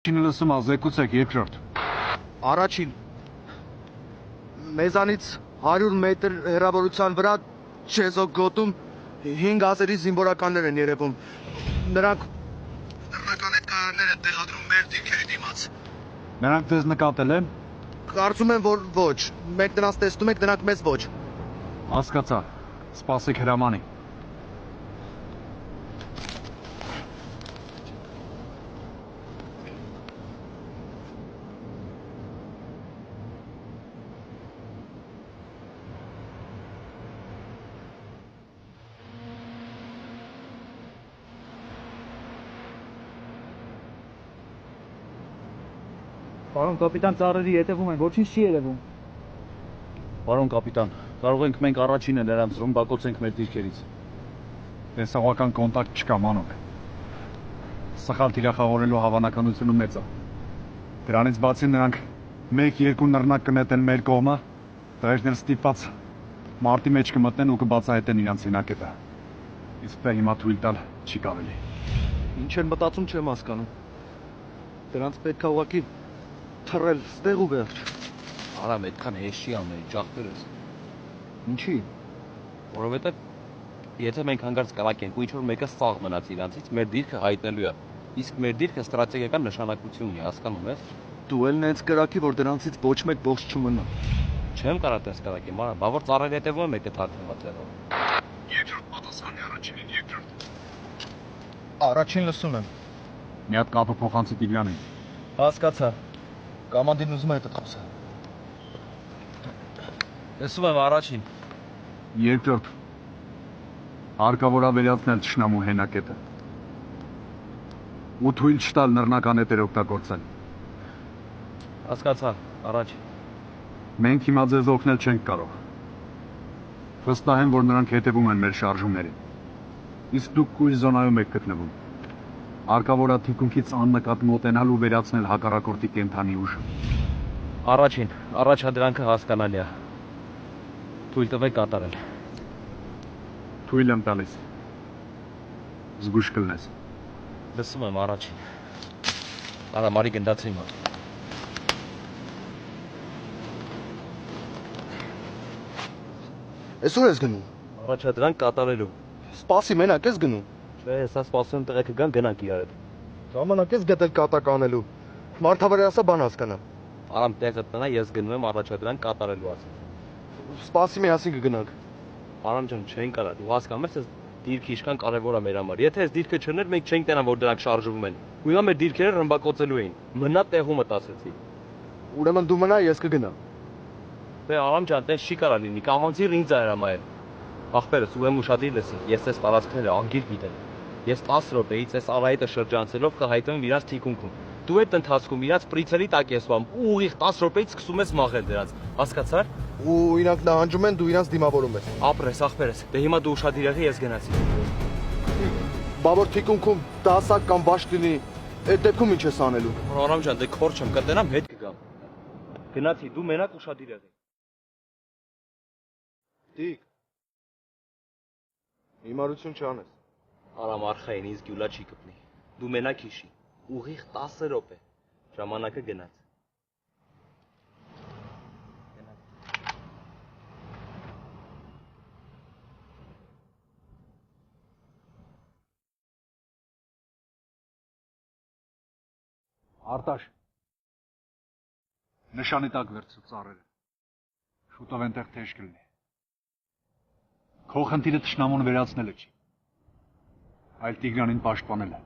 Առաջինը լսում ազեկուցեք երկրորդ։ Առաջին մեզանից 100 մետր հեռավորության վրա Չեզոք գոտում 5 ազերի զինվորականներ են երևում։ Նրանք բռնական այդ կայանները տեղադրում մեր դիրքերի դիմաց։ Նրանք ձեզ նկատել են։ Կարծում եմ, որ ոչ։ Մենք նրանց տեսնում ենք, նրանք մեզ ոչ։ Հասկացա։ Սպասեք հրամանի։ Պարոն կապիտան, ծառերի հետևում են, ոչինչ չի երևում։ Պարոն կապիտան, կարող ենք մենք առաջինը նրանց ռմբակոծենք մեր դիրքերից։ Տեսողական կոնտակտ չկա, մանուկ։ Սխալ թիրախավորելու հավանականությունը մեծ է։ Դրանից բացի նրանք 1-2 նռնակ կնետեն մեր կողմը, տղերքն ստիպված մարտի մեջ կմտնեն ու կբացահայտեն իրենց հինակետը։ Իսկ դա հիմա թույլ տալ չի կարելի։ Ինչ են մտածում չեմ հասկանում։ Դրանց պետք է ուղղակի թռել ստեղ ու վերջ։ Արամ, այդքան հեշտ չի ամեն ինչ, ախպերս։ Ինչի։ Որովհետև եթե մենք հանգարց կրակենք ու ինչ-որ մեկը սաղ մնաց իրանցից, մեր դիրքը հայտնելու է։ Իսկ մեր դիրքը ստրատեգիական նշանակություն ունի, հասկանում ես։ Դու էլ նենց կրակի, որ դրանցից ոչ մեկ ողջ չմնա։ Չեմ կարող տես կրակի, մարա, բա որ ծառերի հետևում է մեկը թաքնված եղավ։ Երկրորդ պատասխանի առաջինին երկրորդ։ Առաջին լսում եմ։ Մի հատ կապը փոխանցի Տիգրանին։ Հասկացա։ Կամանդին ուզում է հետդ խոսա։ Լսում եմ առաջին։ Երկրորդ։ Հարկավոր է վերացնել թշնամու հենակետը։ Ու թույլ չտալ նռնական հետեր օգտագործել։ Հասկացա, առաջ։ Մենք հիմա ձեզ օգնել չենք կարող։ Վստահ եմ, որ նրանք հետևում են մեր շարժումներին։ Իսկ դուք կույր զոնայում եք գտնվում։ Հարկավոր է թիկունքից աննկատ մոտենալ ու վերացնել հակառակորդի կենդանի ուժը։ Առաջին, առաջադրանքը հասկանալի է։ Թույլ տվեք կատարել։ Թույլ եմ տալիս։ Զգուշ կլնես։ Լսում եմ առաջին։ Արա մարի գնդացրի մոտ։ Այսօր ես գնում։ Առաջադրանք կատարելու։ Սպասի մենակ ես գնում։ Չէ, հեսա սպասում եմ տղեկը գան գնանք իրար հետ։ Ժամանակ ես գտել կատականելու։ Մարդավարի ասա բան հասկանա։ Արամ տեղը տնա, ես գնում եմ առաջադրանք կատարելու ասում։ Սպասի միասին կգնանք։ Արամ ջան, չեն կարա, դու հասկանում ես, այս դիրքը ինչքան կարևոր է մեր համար։ Եթե այս դիրքը չներ, մենք չենք տենա, որ դրանք շարժվում են։ Ու հիմա մեր դիրքերը ռմբակոծելու էին։ Մնա տեղումը տասեցի։ Ուրեմն դու մնա, ես կգնամ։ Դե Արամ ջան, տես չի կարա լինի, կամանցիր ինձ է հրամայել։ Ախպերս ուրեմն ուշադիր լսի, ես այս տարածքները անգիր գիտեմ։ Ես 10 րոպեից այս արայետը շրջանցելով կհայտնվեմ իրաց թիկունքում։ Դու այդ ընթացքում իրաց պրիցերի տակ ես վամ ու ուղիղ 10 րոպեից սկսում ես մաղել դրանց։ Հասկացար։ Ու իրանք նահանջում են, դու իրանց դիմավորում ես։ Ապրես, ախպերս։ Դե հիմա դու ուշադիր եղի, ես գնացի։ Բա որ թիկունքում դասակ կամ վաշտ լինի, այդ դեպքում ինչ ես անելու։ Արամ ջան, դե քոր չեմ, կտենամ հետ կգամ։ Գնացի, դու մենակ ուշադիր եղի։ Տիկ։ Հիմարություն չանես։ Արամ արխային ինձ գյուլա չի կպնի։ Դու մենակ հիշի։ Ուղիղ 10 րոպե։ Ժամանակը գնաց։ Արտաշ։ Նշանի տակ վերցրու ծառերը։ Շուտով այնտեղ թեժ կլինի։ Քո խնդիրը թշնամուն վերացնելը չի, այլ Տիգրանին պաշտպանելը։